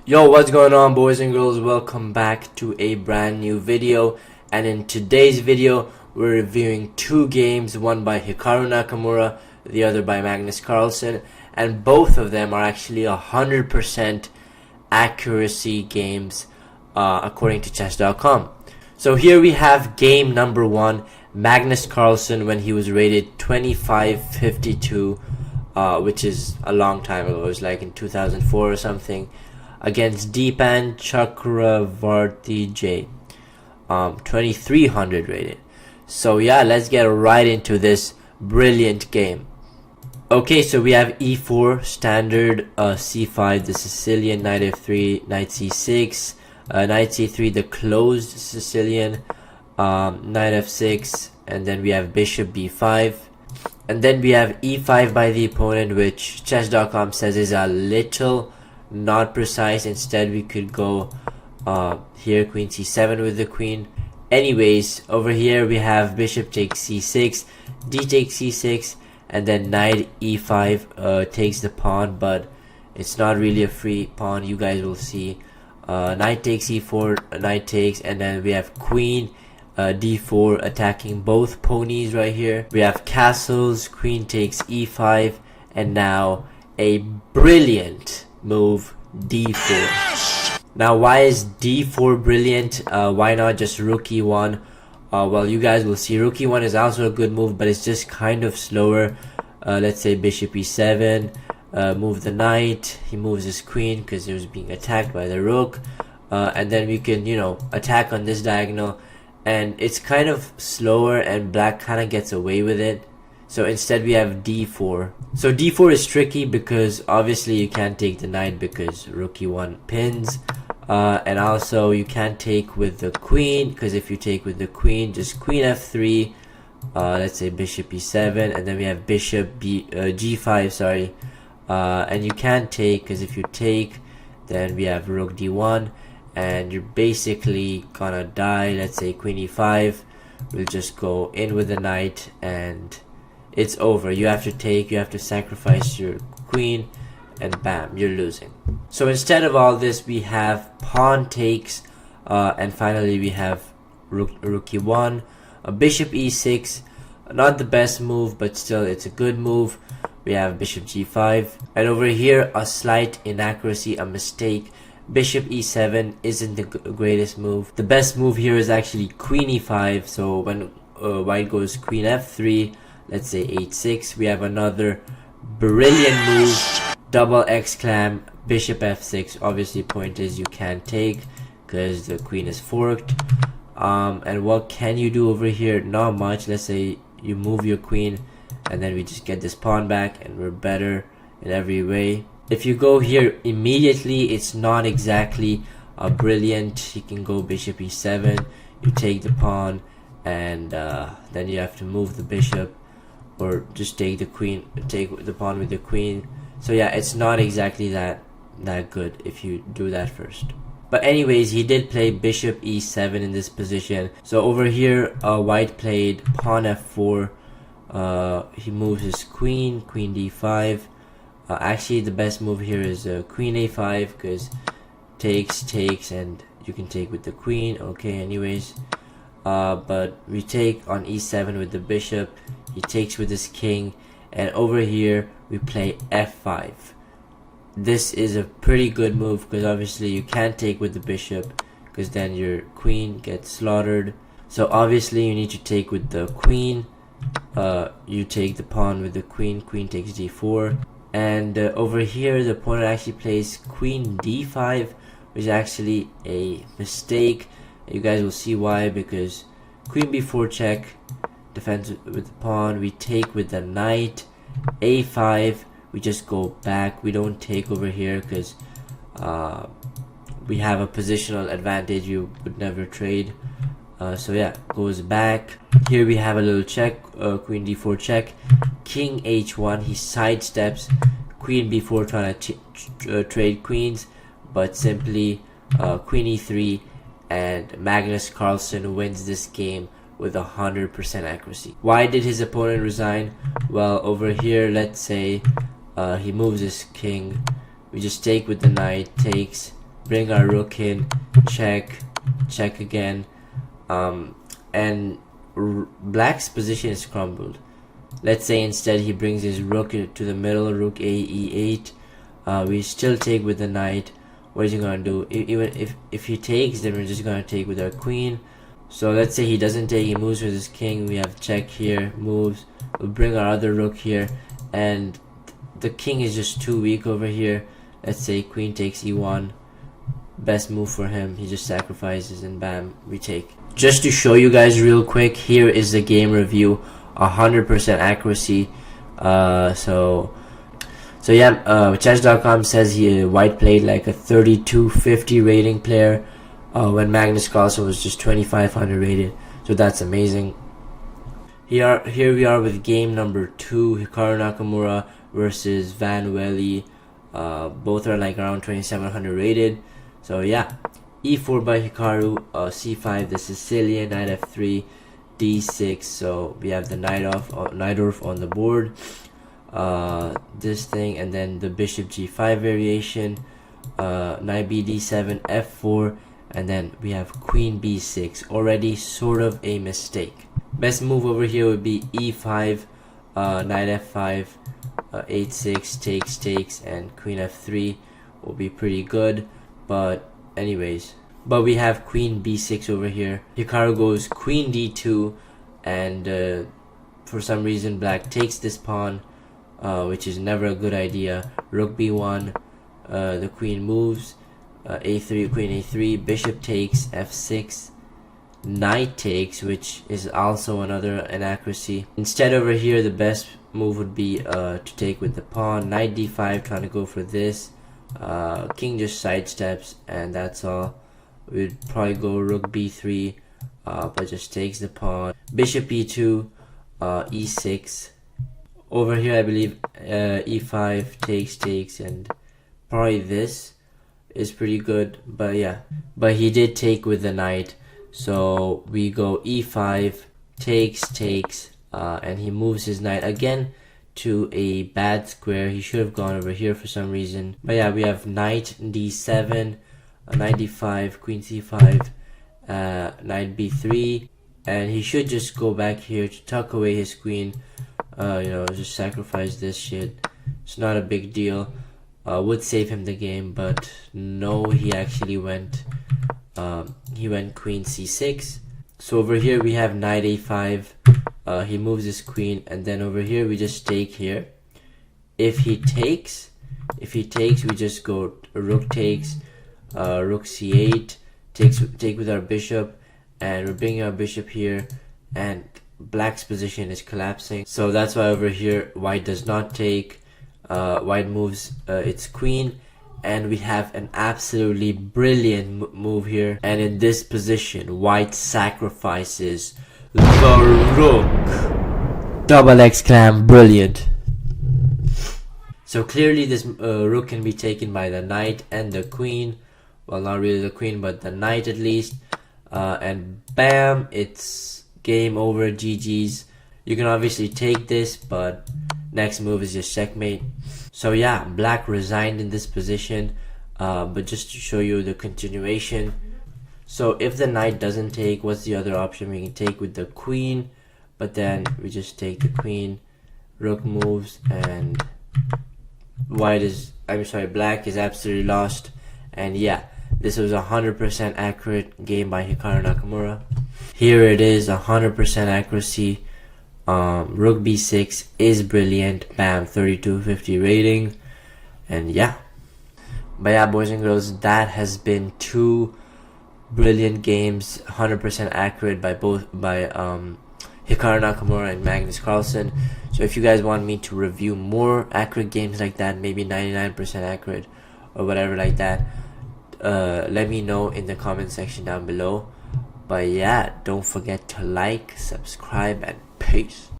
Yo, what's going on, boys and girls? Welcome back to a brand new video. And in today's video, we're reviewing two games, one by Hikaru Nakamura, the other by Magnus Carlsen, and both of them are actually 100% accuracy games according to chess.com. So here we have game number one, Magnus Carlsen, when he was rated 2552, which is a long time ago. It was like in 2004 or something, against Deepan Chakravarti J, 2300 rated. So yeah, let's get right into this brilliant game. Okay, so we have e4, standard, c5, the Sicilian, knight f3, knight c6, knight c3, the closed Sicilian, knight f6, and then we have bishop b5, and then we have e5 by the opponent, which chess.com says is a little not precise. Instead we could go here, queen c7 with the queen. Anyways, over here we have bishop takes c6, d takes c6, and then knight e5 takes the pawn, but it's not really a free pawn, you guys will see. Knight takes e4, knight takes, and then we have queen d4 attacking both ponies right here. We have castles, queen takes e5, and now a brilliant move, d4. Now, why is d4 brilliant? Why not just rook e1? Well, you guys will see rook e1 is also a good move, but it's just kind of slower. Let's say bishop e7, move the knight, he moves his queen because he was being attacked by the rook, and then we can, attack on this diagonal, and it's kind of slower and black kind of gets away with it. So instead we have d4. So d4 is tricky because obviously you can't take the knight because rook e1 pins, and also you can't take with the queen, because if you take with the queen, just queen f3, let's say bishop e7, and then we have bishop g5, sorry, and you can't take, because if you take, then we have rook d1, and you're basically gonna die. Let's say queen e5, we'll just go in with the knight, and it's over. You have to take, you have to sacrifice your queen, and bam, you're losing. So instead of all this, we have pawn takes, and finally we have rook e1, bishop e6, not the best move, but still it's a good move. We have bishop g5, and over here a slight inaccuracy, a mistake. Bishop e7 isn't the greatest move. The best move here is actually queen e5. So when white goes queen f3, let's say h6, we have another brilliant move, double exclam, bishop f6. Obviously point is you can't take because the queen is forked. And what can you do over here? Not much. Let's say you move your queen, and then we just get this pawn back, and we're better in every way. If you go here immediately, it's not exactly brilliant. You can go bishop e7, you take the pawn, and then you have to move the bishop, or just take the queen, take the pawn with the queen. So yeah, it's not exactly that good if you do that first. But anyways, he did play bishop e7 in this position. So over here, white played pawn f4. He moves his queen, queen d5. Actually, the best move here is queen a5, because takes, and you can take with the queen. Okay, anyways, but we take on e7 with the bishop. He takes with his king, and over here we play f5. This is a pretty good move because obviously you can't take with the bishop, because then your queen gets slaughtered. So obviously you need to take with the queen. You take the pawn with the queen, queen takes d4. And over here the opponent actually plays queen d5, which is actually a mistake. You guys will see why, because queen b4 check, defends with the pawn, we take with the knight, a5, we just go back, we don't take over here because we have a positional advantage, you would never trade. So yeah, goes back. Here we have a little check, queen d4 check, king h1, he sidesteps, queen b4 trying to trade queens, but simply queen e3, and Magnus Carlsen wins this game with 100% accuracy. Why did his opponent resign? Well, over here, let's say he moves his king, we just take with the knight, takes, bring our rook in, check again, and black's position is crumbled. Let's say instead he brings his rook to the middle, rook a e8. We still take with the knight. What is he gonna do? Even if he takes, then we're just gonna take with our queen. So let's say he doesn't take, he moves with his king. We have check here, moves. We'll bring our other rook here, and the king is just too weak over here. Let's say queen takes e1. Best move for him. He just sacrifices and bam, we take. Just to show you guys real quick, here is the game review. 100% accuracy. So yeah, chess.com says white played like a 3250 rating player when Magnus Carlsen was just 2500 rated. So that's amazing. Here we are with game number 2, Hikaru Nakamura versus Van Welly. Both are like around 2700 rated. So yeah, e4 by Hikaru, c5 the Sicilian, knight f3, d6. So we have the knight on the board, this thing, and then the bishop g5 variation, knight b d7, f4, and then we have queen b6. Already sort of a mistake. Best move over here would be e5, knight f5, 8-6, takes, and queen f3 will be pretty good. But anyways, we have queen b6 over here. Hikaru goes queen d2, and for some reason black takes this pawn, which is never a good idea. Rook b1, the queen moves, a3, queen a3, bishop takes, f6, knight takes, which is also another inaccuracy. Instead over here, the best move would be to take with the pawn, knight d5, trying to go for this. King just sidesteps, and that's all. We'd probably go rook b3, but just takes the pawn. Bishop e2, e6. Over here I believe e5, takes, and probably this is pretty good. But yeah, but he did take with the knight, so we go e5, takes, and he moves his knight again to a bad square. He should have gone over here for some reason. But yeah, we have knight d7, knight d5, queen c5, knight b3, and he should just go back here to tuck away his queen. Just sacrifice this shit. It's not a big deal. Would save him the game, but no, he actually went queen c6. So over here we have knight a5. He moves his queen, and then over here we just take here. If he takes, we just go rook takes, rook c8, take with our bishop, and we're bringing our bishop here, and black's position is collapsing. So that's why over here white does not take. White moves its queen, and we have an absolutely brilliant move here. And in this position, white sacrifices the rook. Double exclam, brilliant. So clearly this rook can be taken by the knight and the queen. Well, not really the queen, but the knight at least. And bam, it's game over, GG's. You can obviously take this, but next move is just checkmate. So yeah, black resigned in this position, but just to show you the continuation. So if the knight doesn't take, what's the other option? We can take with the queen, but then we just take the queen, rook moves, and black is absolutely lost. And yeah, this was 100% accurate game by Hikaru Nakamura. Here it is, 100% accuracy. Rook b6 is brilliant. Bam, 3250 rating. And yeah, but yeah, boys and girls, that has been 2 brilliant games, 100% accurate by Hikaru Nakamura and Magnus Carlsen. So if you guys want me to review more accurate games like that, maybe 99% accurate or whatever like that, let me know in the comment section down below. But yeah, don't forget to like, subscribe, and peace.